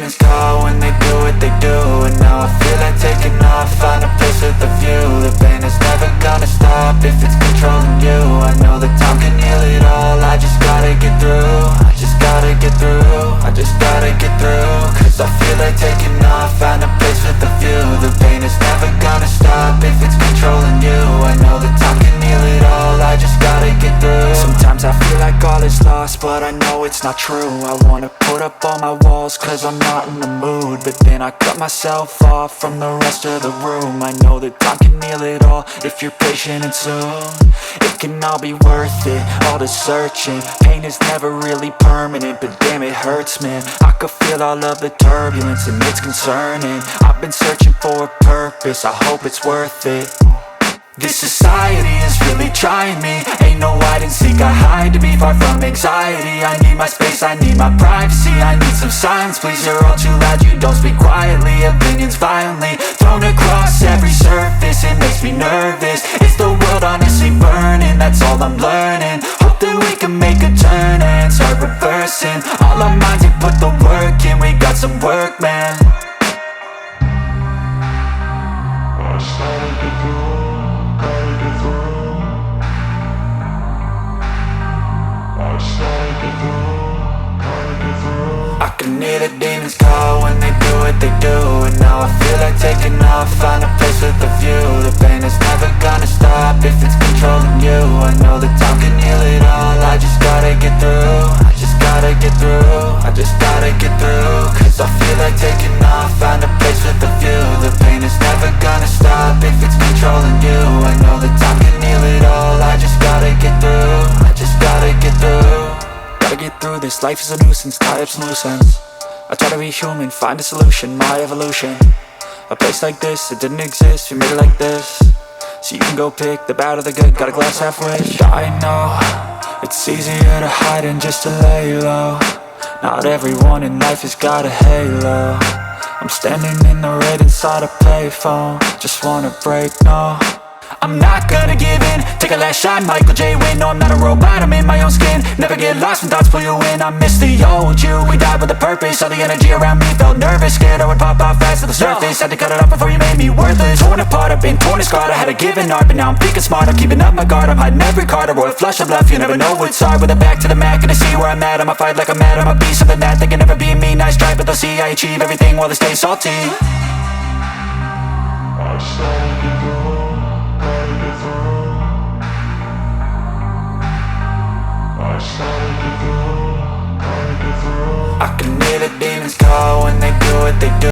demons call when they do what they do. And now I feel like taking off, find a place with a view. The pain is never gonna stop if it's controlling you. I know that time can heal it all, I just gotta get through. I just gotta get through, I just gotta get through. Cause I feel like taking off, find a place with a view. The pain is never gonna stop if it's controlling you. I know that time can heal it all, I just gotta get through. Sometimes I feel like all is lost, but I know it's not true. I wanna put up all my walls cause I'm not in the mood, but then I cut myself off from the rest of the room. I know that time can heal it all if you're patient and soon. It can all be worth it, all the searching. Pain is never really permanent, but damn it hurts, man. I could feel all of the turbulence and it's concerning. I've been searching for a purpose, I hope it's worth it. This society is really trying me. Ain't no hide and seek, I hide to be far from anxiety. I need my space, I need my privacy. I need some silence, please, you're all too loud. You don't speak quietly, opinions violently thrown across every surface. It makes me nervous, is the world honestly burning? That's all I'm learning. Hope that we can make a turn and start reversing. All our minds, we put the work in, we got some work, man. I started to go. I can hear the demons call when they do what they do. And now I feel like taking off, find a place with a view. The pain is never gonna stop if it's controlling you. I know that time can heal it all, I just gotta get through. I just gotta get through, I just gotta get through. Cause I feel like taking off, find a place with a view. The pain is never gonna stop if it's controlling you. I know that time can heal it all, I just gotta get through. I just gotta get through. Gotta get through this, life is a nuisance, tie up some loose ends. I try to be human, find a solution, my evolution. A place like this, it didn't exist, we made it like this. So you can go pick the bad or the good, got a glass halfway. I know, it's easier to hide than just to lay low. Not everyone in life has got a halo. I'm standing in the red inside a payphone. Just wanna break, no, I'm not gonna give in. Take a last shot, Michael J. Win. No, I'm not a robot, I'm in my own skin. Never get lost when thoughts pull you in. I miss the old you, we died with a purpose. All the energy around me felt nervous, scared I would pop off fast to the surface. Had to cut it off before you made me worthless. Torn apart, I've been torn and scarred. I had a given art, but now I'm thinking smart. I'm keeping up my guard, I'm hiding every card. A royal flush of love, you never know what's hard. With a back to the mat, gonna see where I'm at. I'ma fight like I'm mad, I'ma be something that they can never be me. Nice try, but they'll see I achieve everything while they stay salty. I started to go. I can hear the demons call when they do what they do.